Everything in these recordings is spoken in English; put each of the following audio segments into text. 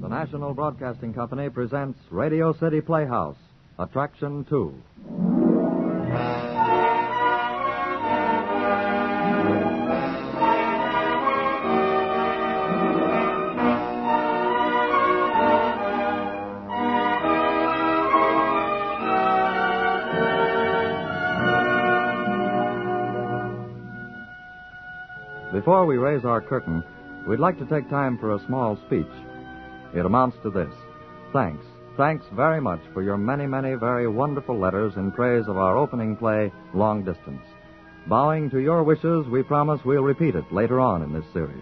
The National Broadcasting Company presents Radio City Playhouse, Attraction 2. Before we raise our curtain, we'd like to take time for a small speech. It amounts to this. Thanks. Thanks very much for your many, many very wonderful letters in praise of our opening play, Long Distance. Bowing to your wishes, we promise we'll repeat it later on in this series.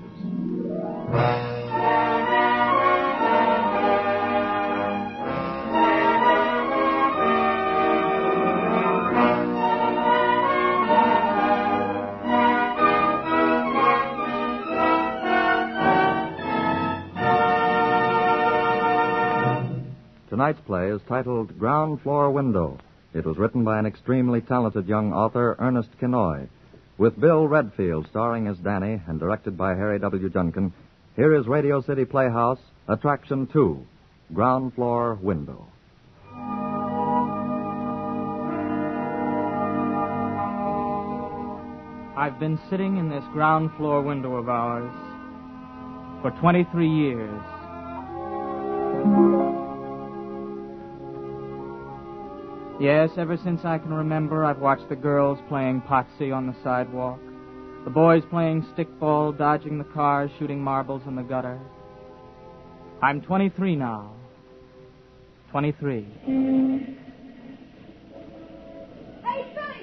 Tonight's play is titled Ground Floor Window. It was written by an extremely talented young author, Ernest Kinoy. With Bill Redfield starring as Danny and directed by Harry W. Junkin, here is Radio City Playhouse, Attraction 2, Ground Floor Window. I've been sitting in this ground floor window of ours for 23 years. Yes, ever since I can remember, I've watched the girls playing potsy on the sidewalk, the boys playing stickball, dodging the cars, shooting marbles in the gutter. I'm 23 now. 23. Hey, Billy,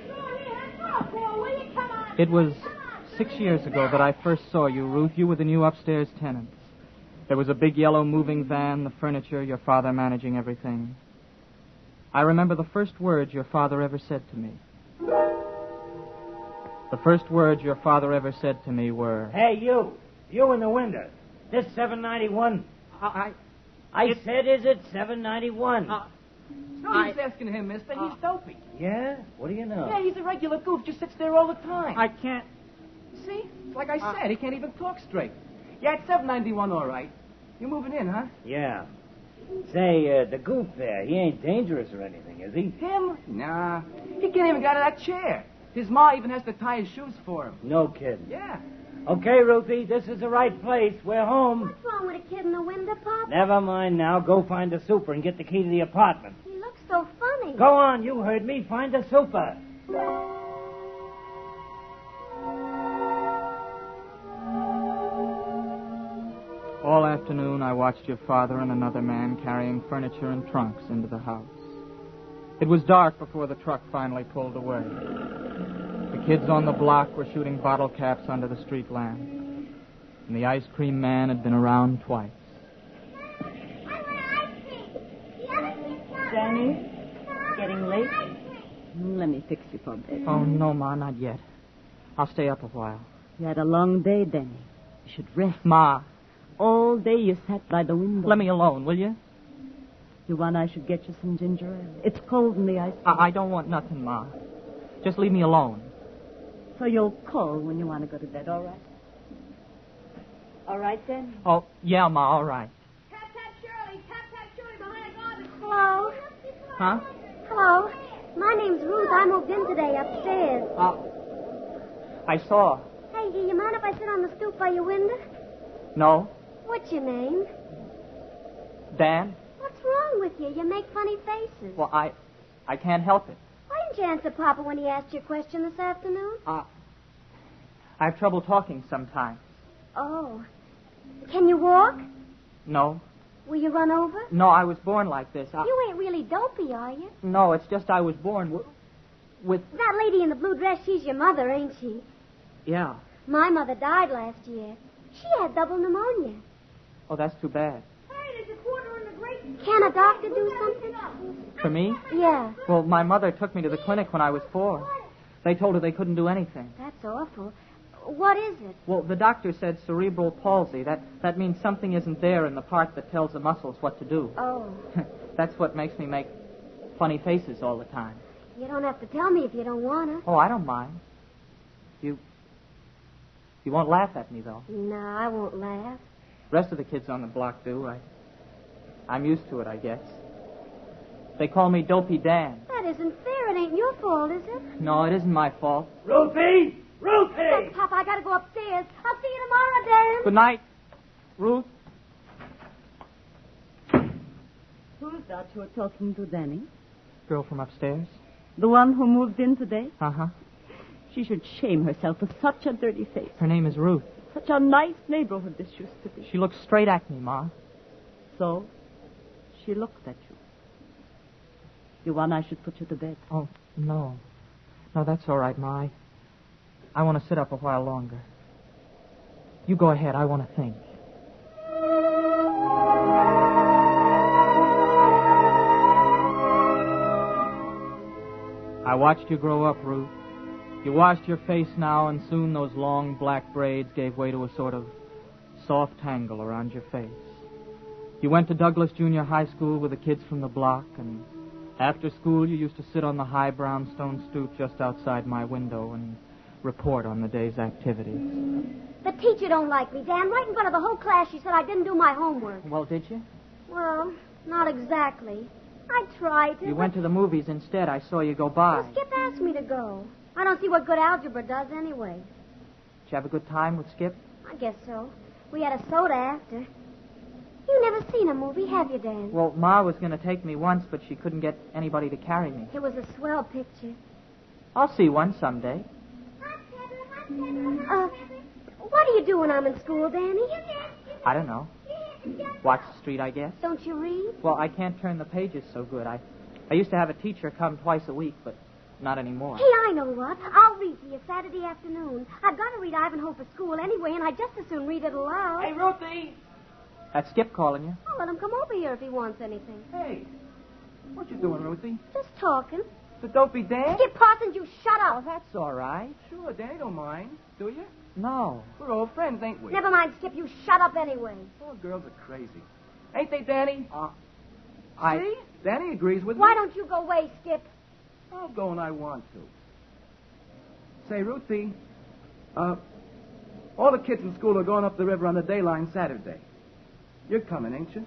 go ahead. Go, will you? Come on. It was 6 years ago that I first saw you, Ruth. You were the new upstairs tenants. There was a big yellow moving van, the furniture, your father managing everything. I remember the first words your father ever said to me. The first words your father ever said to me were... Hey, you in the window. This 791. I said, is it 791? No use asking him, mister. He's dopey. Yeah? What do you know? Yeah, he's a regular goof. Just sits there all the time. I can't... See? Like I said, he can't even talk straight. Yeah, it's 791, all right. You're moving in, huh? Yeah. Say, the goof there, he ain't dangerous or anything, is he? Him? Nah. He can't even get out of that chair. His ma even has to tie his shoes for him. No kidding. Yeah. Okay, Ruthie, this is the right place. We're home. What's wrong with a kid in the window, Pop? Never mind now. Go find the super and get the key to the apartment. He looks so funny. Go on, you heard me. Find the super. All afternoon, I watched your father and another man carrying furniture and trunks into the house. It was dark before the truck finally pulled away. The kids on the block were shooting bottle caps under the street lamp. And the ice cream man had been around twice. Danny, getting late? Let me fix you for bed. Oh, no, Ma, not yet. I'll stay up a while. You had a long day, Danny. You should rest. Ma. All day you sat by the window. Let me alone, will you? You want I should get you some ginger ale? It's cold in the ice. I don't want nothing, Ma. Just leave me alone. So you'll call when you want to go to bed, all right? All right, then? Oh, yeah, Ma, all right. Tap, Shirley. Tap, Shirley behind the garden. Hello. Huh? Hello. My name's Ruth. I moved in today upstairs. I saw. Hey, do you mind if I sit on the stoop by your window? No? What's your name? Dan? What's wrong with you? You make funny faces. Well, I can't help it. Why didn't you answer Papa when he asked you a question this afternoon? I have trouble talking sometimes. Oh. Can you walk? No. Will you run over? No, I was born like this. You ain't really dopey, are you? No, it's just I was born with... That lady in the blue dress, she's your mother, ain't she? Yeah. My mother died last year. She had double pneumonia. Oh, that's too bad. Hey, there's a quarter in the grate. Can a doctor do something? For me? Yeah. Well, my mother took me to the clinic when I was 4. They told her they couldn't do anything. That's awful. What is it? Well, the doctor said cerebral palsy. That means something isn't there in the part that tells the muscles what to do. Oh. That's what makes me make funny faces all the time. You don't have to tell me if you don't want to. Oh, I don't mind. You won't laugh at me, though. No, I won't laugh. The rest of the kids on the block do. I'm used to it, I guess. They call me Dopey Dan. That isn't fair. It ain't your fault, is it? No, it isn't my fault. Ruthie! Look, Ruthie! Papa, I gotta go upstairs. I'll see you tomorrow, Dan. Good night, Ruth. Who's that you're talking to, Danny? Girl from upstairs. The one who moved in today? Uh-huh. She should shame herself with such a dirty face. Her name is Ruth. Such a nice neighborhood this used to be. She looks straight at me, Ma. So, she looked at you. You want I should put you to bed? Oh, no. No, that's all right, Ma. I want to sit up a while longer. You go ahead. I want to think. I watched you grow up, Ruth. You washed your face now, and soon those long black braids gave way to a sort of soft tangle around your face. You went to Douglas Junior High School with the kids from the block, and after school you used to sit on the high brownstone stoop just outside my window and report on the day's activities. The teacher don't like me, Dan. Right in front of the whole class, she said I didn't do my homework. Well, did you? Well, not exactly. I tried to. You went to the movies instead. I saw you go by. Well, Skip asked me to go. I don't see what good algebra does anyway. Did you have a good time with Skip? I guess so. We had a soda after. You never seen a movie, have you, Dan? Well, Ma was going to take me once, but she couldn't get anybody to carry me. It was a swell picture. I'll see one someday. What do you do when I'm in school, Danny? I don't know. Watch the street, I guess. Don't you read? Well, I can't turn the pages so good. I used to have a teacher come twice a week, but not anymore. Hey, I know what. I'll read to you Saturday afternoon. I've got to read Ivanhoe for school anyway, and I'd just as soon read it aloud. Hey, Ruthie! That's Skip calling you. I'll let him come over here if he wants anything. Hey, what you doing, Ruthie? Just talking. The Dopey Dan? Skip Parsons, you shut Oh, up. that's all right. Sure, Danny don't mind. Do you? No. We're old friends, ain't we? Never mind, Skip. You shut up anyway. All girls are crazy. Ain't they, Danny? I... See? Danny agrees with Why me. don't you go away, Skip? I'll go when I want to. Say, Ruthie, all the kids in school are going up the river on the Dayline Saturday. You're coming, ain't you?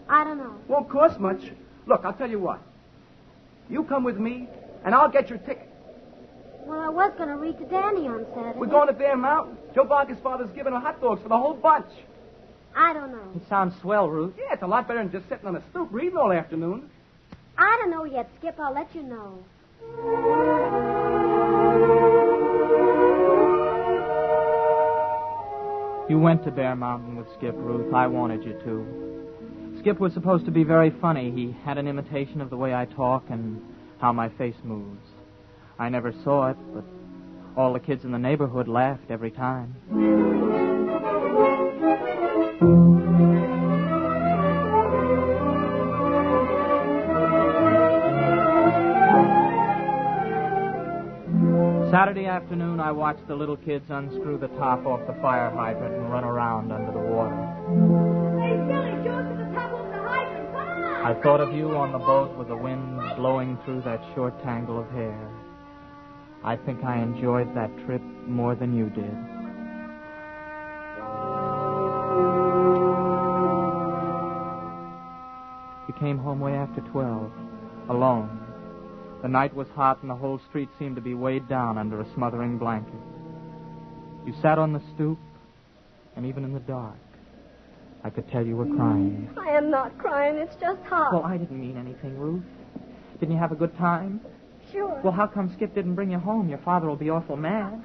I don't know. Won't cost much. Look, I'll tell you what. You come with me, and I'll get your ticket. Well, I was going to read to Danny on Saturday. We're going to Bear Mountain. Joe Barker's father's giving her hot dogs for the whole bunch. I don't know. It sounds swell, Ruth. Yeah, it's a lot better than just sitting on a stoop reading all afternoon. I don't know yet, Skip. I'll let you know. You went to Bear Mountain with Skip, Ruth. I wanted you to. Skip was supposed to be very funny. He had an imitation of the way I talk and how my face moves. I never saw it, but all the kids in the neighborhood laughed every time. Saturday afternoon, I watched the little kids unscrew the top off the fire hydrant and run around under the water. Hey, Billy, show us to the top of the hydrant. Come on. I thought of you on the boat with the wind blowing through that short tangle of hair. I think I enjoyed that trip more than you did. You came home way after 12, alone. The night was hot and the whole street seemed to be weighed down under a smothering blanket. You sat on the stoop, and even in the dark, I could tell you were crying. I am not crying. It's just hot. Well, I didn't mean anything, Ruth. Didn't you have a good time? Sure. Well, how come Skip didn't bring you home? Your father will be awful mad.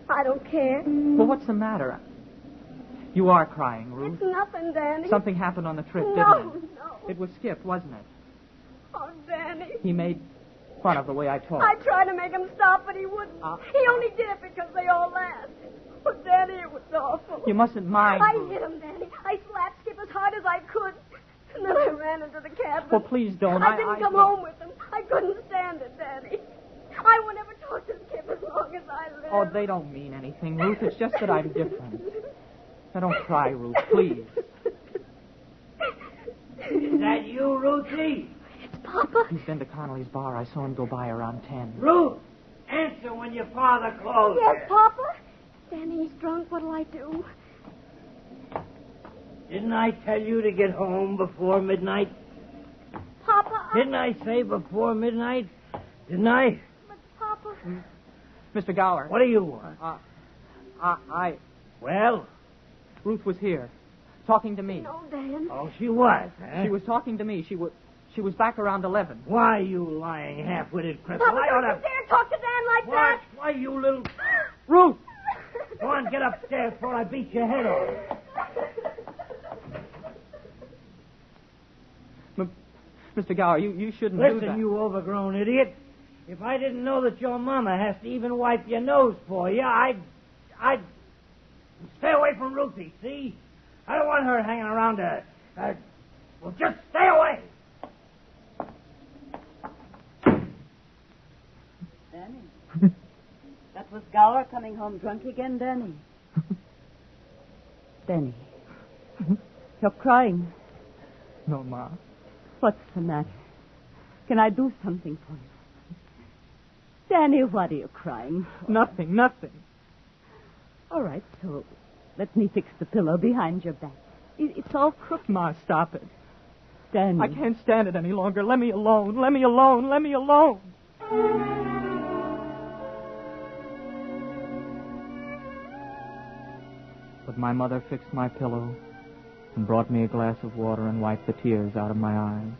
I don't care. Well, what's the matter? You are crying, Ruth. It's nothing, Danny. Something happened on the trip, No, didn't it? no. It was Skip, wasn't it? Oh, Danny. He made fun of the way I talk. I tried to make him stop, but he wouldn't. He only did it because they all laughed. Oh, Danny, it was awful. You mustn't mind, I Ruth. hit him, Danny. I slapped Skip as hard as I could. And then I ran into the cabin. Well, please don't. I didn't come home with him. I couldn't stand it, Danny. I won't ever talk to Skip as long as I live. Oh, they don't mean anything, Ruth. It's just that I'm different. Now, don't cry, Ruth, please. Is that you, Ruthie? It's Papa. He's been to Connolly's bar. I saw him go by around 10. Ruth, answer when your father calls Yes, you. Papa. Danny's drunk. What'll I do? Didn't I tell you to get home before midnight? Papa. Didn't I say before midnight? Didn't I? But, Papa. Mr. Gower. What do you want? Well? Ruth was here, talking to me. No, Dan. Oh, she was, huh? She was talking to me. She was back around 11. Why, you lying half-witted cripple? Papa, I don't oughta... you dare talk to Dan like What? that. Why, you little... Ruth! Go on, get upstairs before I beat your head off. Mr. Gower, you shouldn't do that. Listen, you overgrown idiot. If I didn't know that your mama has to even wipe your nose for you, I'd stay away from Ruthie, see? I don't want her hanging around well, just stay away. Danny. That was Gower coming home drunk again, Danny. Danny. You're crying. No, Ma. What's the matter? Can I do something for you? Danny, what are you crying for? Nothing. All right, so let me fix the pillow behind your back. It's all crooked. Ma, stop it. Danny. I can't stand it any longer. Let me alone. But my mother fixed my pillow and brought me a glass of water and wiped the tears out of my eyes.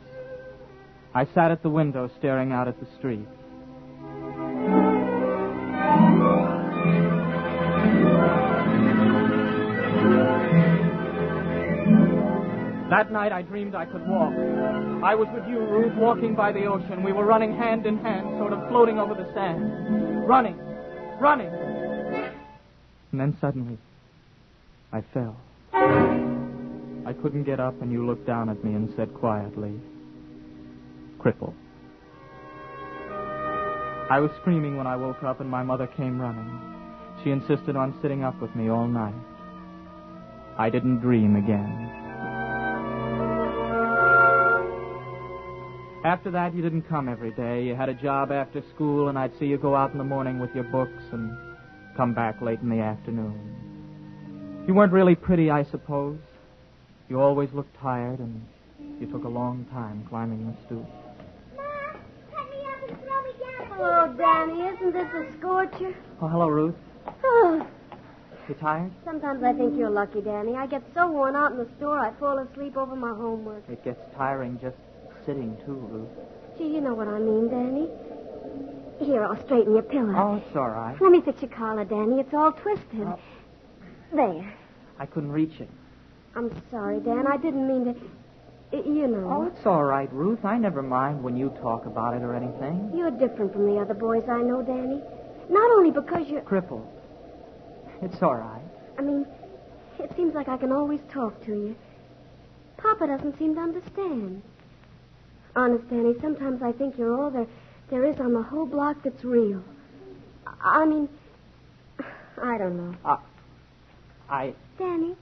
I sat at the window staring out at the street. That night I dreamed I could walk. I was with you, Ruth, walking by the ocean. We were running hand in hand, sort of floating over the sand. Running. And then suddenly, I fell. I couldn't get up, and you looked down at me and said quietly, "Cripple." I was screaming when I woke up, and my mother came running. She insisted on sitting up with me all night. I didn't dream again. After that, you didn't come every day. You had a job after school, and I'd see you go out in the morning with your books and come back late in the afternoon. You weren't really pretty, I suppose. You always looked tired, and you took a long time climbing the stoop. Ma, let me up and throw me down. Hello, Danny. Isn't this a scorcher? Oh, hello, Ruth. Oh, You tired? sometimes I think you're lucky, Danny. I get so worn out in the store, I fall asleep over my homework. It gets tiring just sitting, too, Ruth. Gee, you know what I mean, Danny. Here, I'll straighten your pillow. Oh, it's all right. Let me fix your collar, Danny. It's all twisted. Oh. There. I couldn't reach it. I'm sorry, Dan. I didn't mean to... You know. Oh, it's all right, Ruth. I never mind when you talk about it or anything. You're different from the other boys I know, Danny. Not only because you're... Crippled. It's all right. I mean, it seems like I can always talk to you. Papa doesn't seem to understand. Honest, Danny, sometimes I think you're all there is on the whole block that's real. I mean, I don't know. Danny,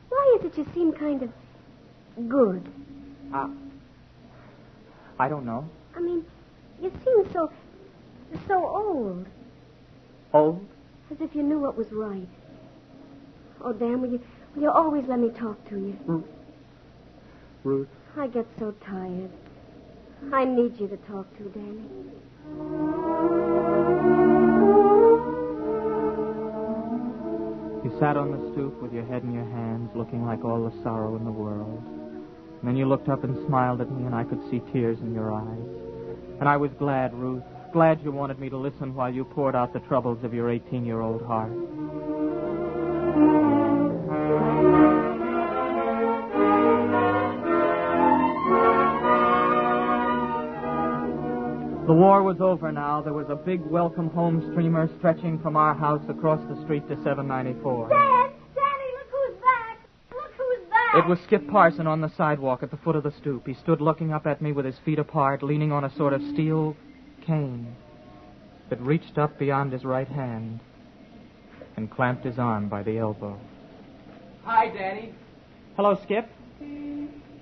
why is it you seem kind of good? I don't know. I mean, you seem so old. Old? As if you knew what was right. Oh, Dan, will you always let me talk to you? Ruth. I get so tired. I need you to talk to, Danny. You sat on the stoop with your head in your hands, looking like all the sorrow in the world. And then you looked up and smiled at me, and I could see tears in your eyes. And I was glad, Ruth, glad you wanted me to listen while you poured out the troubles of your 18-year-old heart. The war was over now. There was a big welcome home streamer stretching from our house across the street to 794. Dad! Danny, look who's back! Look who's back! It was Skip Parson on the sidewalk at the foot of the stoop. He stood looking up at me with his feet apart, leaning on a sort of steel cane that reached up beyond his right hand and clamped his arm by the elbow. Hi, Danny. Hello, Skip.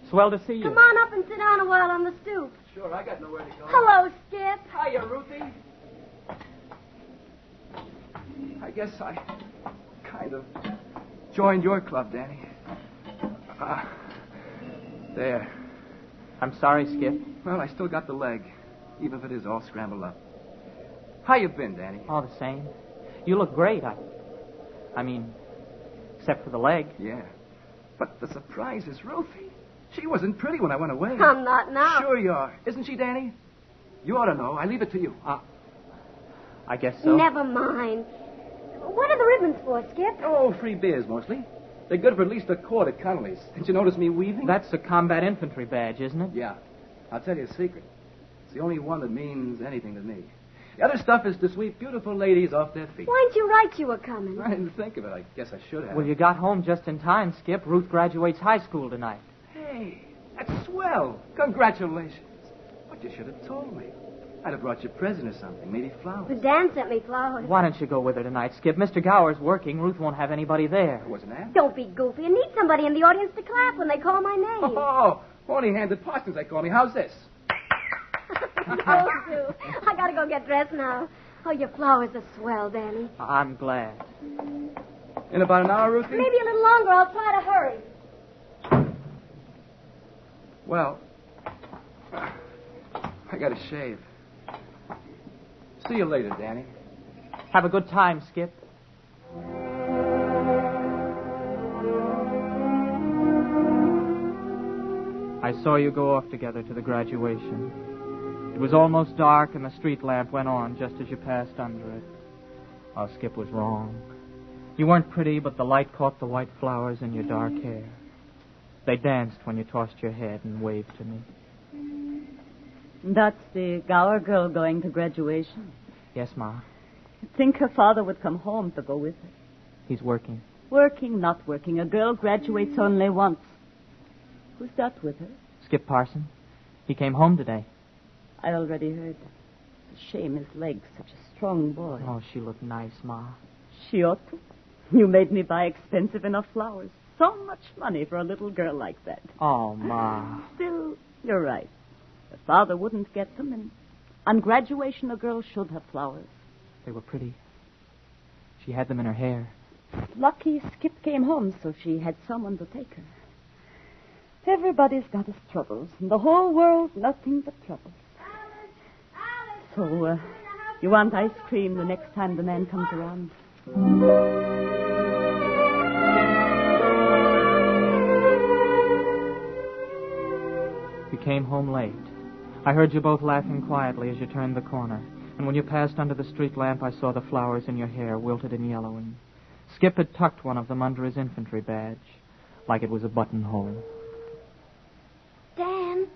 Swell to see you. Come on up and sit down a while on the stoop. Sure, I got nowhere to go. Hello, Skip. Hiya, Ruthie. I guess I kind of joined your club, Danny. There. I'm sorry, Skip. Well, I still got the leg, even if it is all scrambled up. How you been, Danny? All the same. You look great. I mean, except for the leg. Yeah. But the surprise is Ruthie. She wasn't pretty when I went away. I'm not now. Sure you are. Isn't she, Danny? You ought to know. I leave it to you. I guess so. Never mind. What are the ribbons for, Skip? Oh, free beers, mostly. They're good for at least a quart at Connolly's. Didn't you notice me weaving? That's a combat infantry badge, isn't it? Yeah. I'll tell you a secret. It's the only one that means anything to me. The other stuff is to sweep beautiful ladies off their feet. Why didn't you write you were coming? I didn't think of it. I guess I should have. Well, you got home just in time, Skip. Ruth graduates high school tonight. Hey, that's swell. Congratulations. But you should have told me. I'd have brought you a present or something. Maybe flowers. But Dan sent me flowers. Why don't you go with her tonight, Skip? Mr. Gower's working. Ruth won't have anybody there. I wasn't asked. Don't be goofy. I need somebody in the audience to clap when they call my name. Oh, horny-handed Parsons, they call me. How's this? Those two. I gotta go get dressed now. Oh, your flowers are swell, Danny. I'm glad. In about an hour, Ruthie? Maybe a little longer. I'll try to hurry. Well, I gotta shave. See you later, Danny. Have a good time, Skip. I saw you go off together to the graduation. It was almost dark, and the street lamp went on just as you passed under it. Oh, Skip was wrong. You weren't pretty, but the light caught the white flowers in your dark hair. They danced when you tossed your head and waved to me. That's the Gower girl going to graduation. Yes, Ma. You'd think her father would come home to go with her. He's working. Working, not working. A girl graduates only once. Who's that with her? Skip Parson. He came home today. I already heard that. It's a shame his leg's such a strong boy. Oh, she looked nice, Ma. She ought to. You made me buy expensive enough flowers. So much money for a little girl like that. Oh, Ma. Still, you're right. Her father wouldn't get them, and on graduation, a girl should have flowers. They were pretty. She had them in her hair. Lucky Skip came home, so she had someone to take her. Everybody's got his troubles. In the whole world, nothing but troubles. So, you want ice cream the next time the man comes around? You came home late. I heard you both laughing quietly as you turned the corner. And when you passed under the street lamp, I saw the flowers in your hair, wilted and yellowing. Skip had tucked one of them under his infantry badge, like it was a buttonhole. Dan.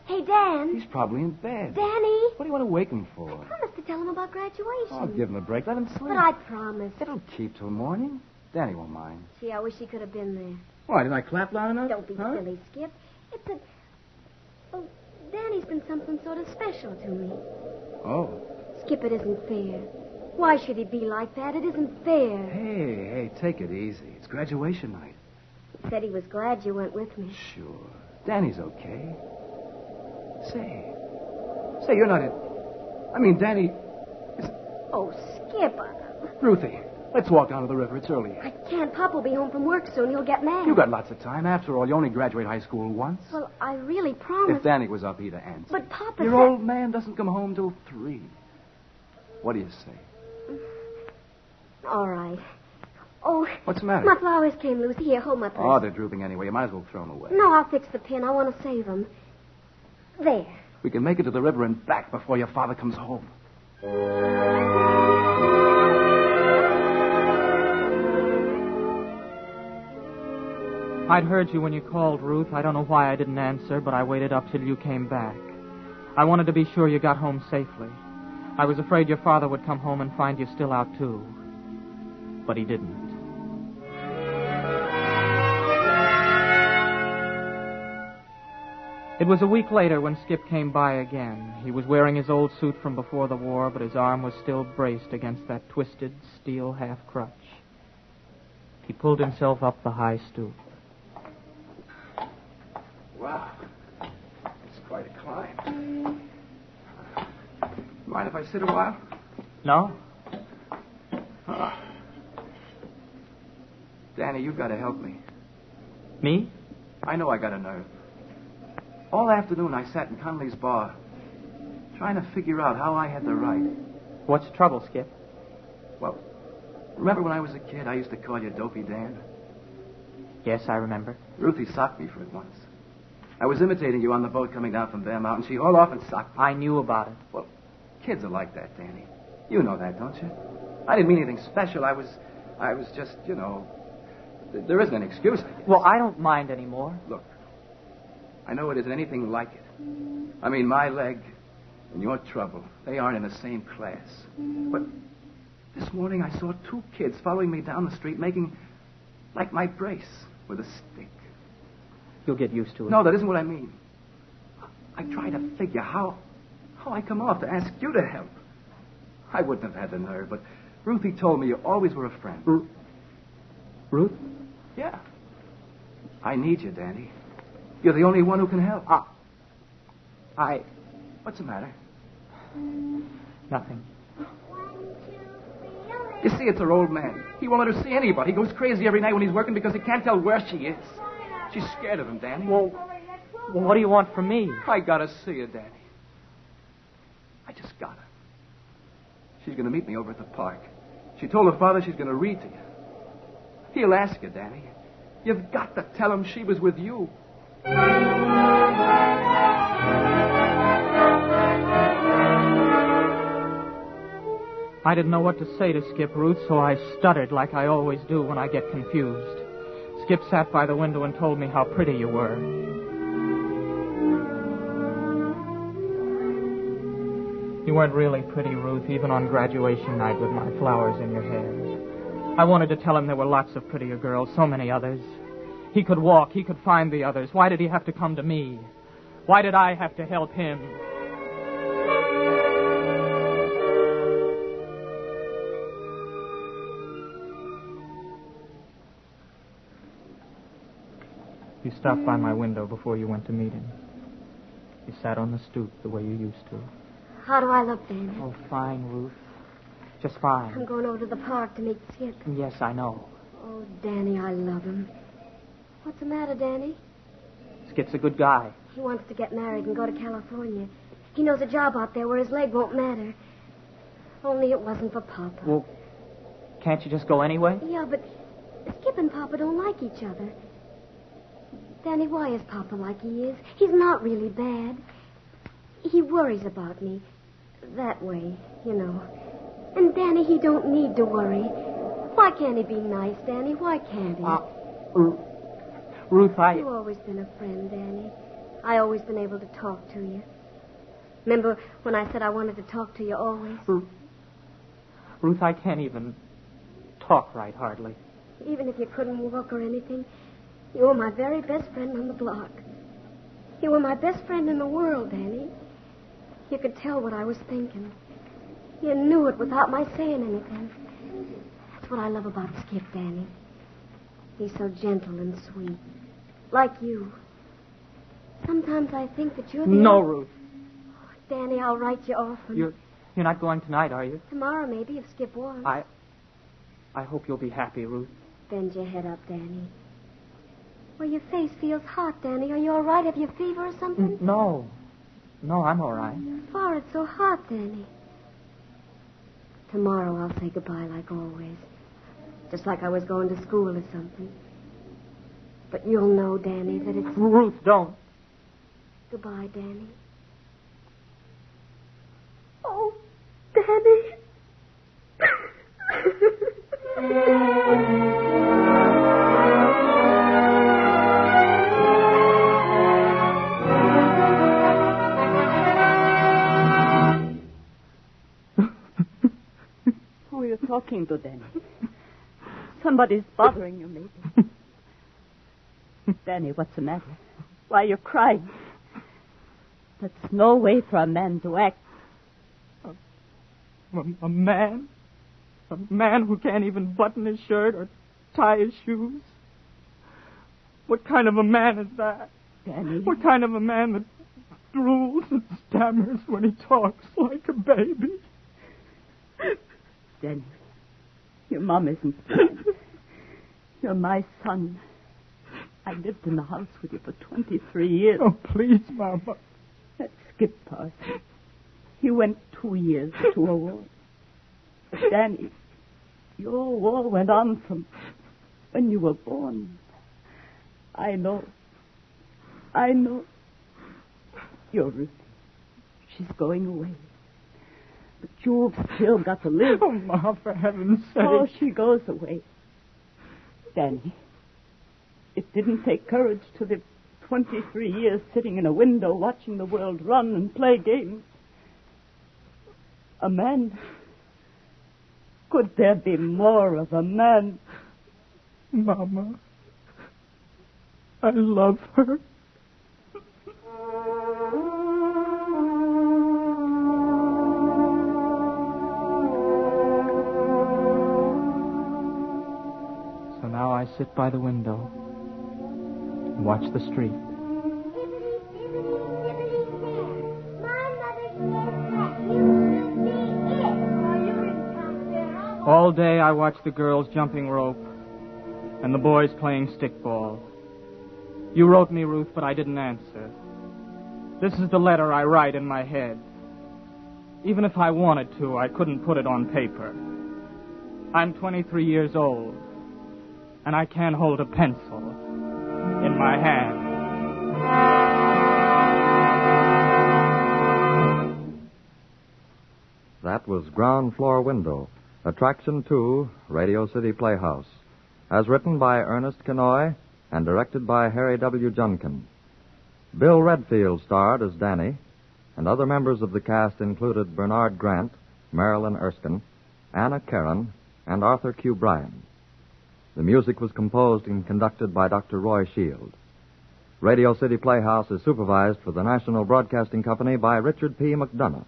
Hey, Dan. He's probably in bed. Danny. What do you want to wake him for? I promised to tell him about graduation. Oh, give him a break. Let him sleep. But I promised. It'll keep till morning. Danny won't mind. Gee, I wish he could have been there. Why, did I clap loud enough? Don't be silly, Skip. It's a... Oh, Danny's been something sort of special to me. Oh. Skip, it isn't fair. Why should he be like that? It isn't fair. Hey, take it easy. It's graduation night. He said he was glad you went with me. Sure. Danny's okay. Say, you're not in... I mean, Danny... Oh, Skip. Ruthie, let's walk down to the river. It's early. I can't. Pop will be home from work soon. He'll get mad. You got lots of time. After all, you only graduate high school once. Well, I really promised. If Danny was up, he'd have answered. But Papa Your said... old man doesn't come home till 3. What do you say? All right. Oh. What's the matter? My flowers came loose. Here, hold my purse. Oh, they're drooping anyway. You might as well throw them away. No, I'll fix the pin. I want to save them. There. We can make it to the river and back before your father comes home. I'd heard you when you called, Ruth. I don't know why I didn't answer, but I waited up till you came back. I wanted to be sure you got home safely. I was afraid your father would come home and find you still out, too. But he didn't. It was a week later when Skip came by again. He was wearing his old suit from before the war, but his arm was still braced against that twisted steel half-crutch. He pulled himself up the high stoop. Wow. It's quite a climb. Mind if I sit a while? No? Danny, you've got to help me. Me? I know I got a nerve. All afternoon I sat in Conley's bar, trying to figure out how I had the right. What's the trouble, Skip? Well, remember when I was a kid, I used to call you Dopey Dan? Yes, I remember. Ruthie socked me for it once. I was imitating you on the boat coming down from Bear Mountain. She hauled off and socked me. I knew about it. Well, kids are like that, Danny. You know that, don't you? I didn't mean anything special. I was just, there isn't an excuse, I guess. Well, I don't mind anymore. Look, I know it isn't anything like it. I mean, my leg and your trouble, they aren't in the same class. But this morning I saw two kids following me down the street making like my brace with a stick. You'll get used to it. No, that isn't what I mean. I try to figure how I come off to ask you to help. I wouldn't have had the nerve, but Ruthie told me you always were a friend. Ruth? Yeah. I need you, Danny. You're the only one who can help. What's the matter? Nothing. You see, it's her old man. He won't let her see anybody. He goes crazy every night when he's working because he can't tell where she is. She's scared of him, Danny. Well, what do you want from me? I gotta see her, Danny. I just gotta. She's gonna meet me over at the park. She told her father she's gonna read to you. He'll ask you, Danny. You've got to tell him she was with you. I didn't know what to say to Skip, Ruth, so I stuttered like I always do when I get confused. Skip sat by the window and told me how pretty you were. You weren't really pretty, Ruth, even on graduation night with my flowers in your hair. I wanted to tell him there were lots of prettier girls, so many others. He could walk, he could find the others. Why did he have to come to me? Why did I have to help him? You stopped by my window before you went to meet him. You sat on the stoop the way you used to. How do I look, Danny? Oh, fine, Ruth. Just fine. I'm going over to the park to meet Skip. Yes, I know. Oh, Danny, I love him. What's the matter, Danny? Skip's a good guy. He wants to get married and go to California. He knows a job out there where his leg won't matter. Only it wasn't for Papa. Well, can't you just go anyway? Yeah, but Skip and Papa don't like each other. Danny, why is Papa like he is? He's not really bad. He worries about me. That way, you know. And Danny, he don't need to worry. Why can't he be nice, Danny? Why can't he? Ruth, You've always been a friend, Danny. I always been able to talk to you. Remember when I said I wanted to talk to you always? Ruth, I can't even talk right, hardly. Even if you couldn't walk or anything, you were my very best friend on the block. You were my best friend in the world, Danny. You could tell what I was thinking. You knew it without my saying anything. That's what I love about Skip, Danny. He's so gentle and sweet. Like you. Sometimes I think that you're the... No, Ruth. Oh, Danny, I'll write you often. You're not going tonight, are you? Tomorrow, maybe, if Skip wants. I hope you'll be happy, Ruth. Bend your head up, Danny. Well, your face feels hot, Danny. Are you all right? Have you fever or something? No. No, I'm all right. Your forehead's so hot, Danny. Tomorrow I'll say goodbye like always. Just like I was going to school or something. But you'll know, Danny, that it's... Ruth, don't. Goodbye, Danny. Oh, Danny. Who are you talking to, Danny? Somebody's bothering you, maybe. Danny, what's the matter? Why are you crying? That's no way for a man to act. A man? A man who can't even button his shirt or tie his shoes? What kind of a man is that? Danny. What kind of a man that drools and stammers when he talks like a baby? Danny, your mom isn't bad. You're my son. I lived in the house with you for 23 years. Oh, please, Mama. That Skip Parsons. He went 2 years to a war. But Danny, your war went on from when you were born. I know. You're Ruth. She's going away. But you've still got to live. Oh, Ma, for heaven's sake. Oh, she goes away. Danny, it didn't take courage to live 23 years sitting in a window watching the world run and play games. A man. Could there be more of a man? Mama, I love her. So now I sit by the window and watch the street. All day I watch the girls jumping rope and the boys playing stickball. You wrote me, Ruth, but I didn't answer. This is the letter I write in my head. Even if I wanted to, I couldn't put it on paper. I'm 23 years old, and I can't hold a pencil in my hand. That was Ground Floor Window, Attraction 2, Radio City Playhouse, as written by Ernest Kenoy and directed by Harry W. Junkin. Bill Redfield starred as Danny, and other members of the cast included Bernard Grant, Marilyn Erskine, Anna Caron, and Arthur Q. Bryan. The music was composed and conducted by Dr. Roy Shield. Radio City Playhouse is supervised for the National Broadcasting Company by Richard P. McDonough.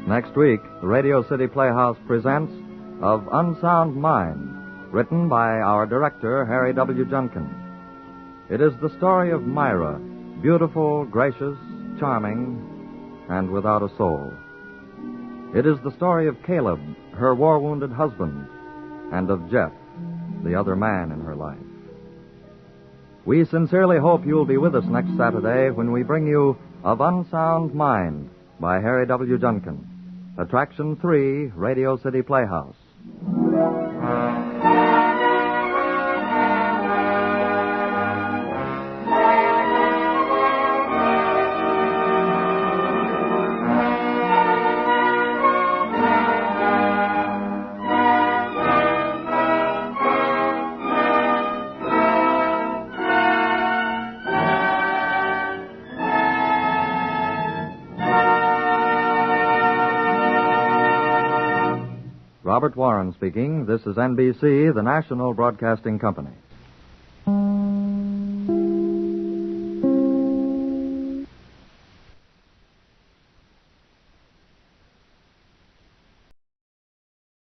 Next week, Radio City Playhouse presents Of Unsound Mind, written by our director, Harry W. Junkin. It is the story of Myra, beautiful, gracious, charming, and without a soul. It is the story of Caleb, her war-wounded husband, and of Jeff, the other man in her life. We sincerely hope you'll be with us next Saturday when we bring you Of Unsound Mind by Harry W. Junkin. Attraction 3, Radio City Playhouse. Robert Warren speaking. This is NBC, the National Broadcasting Company.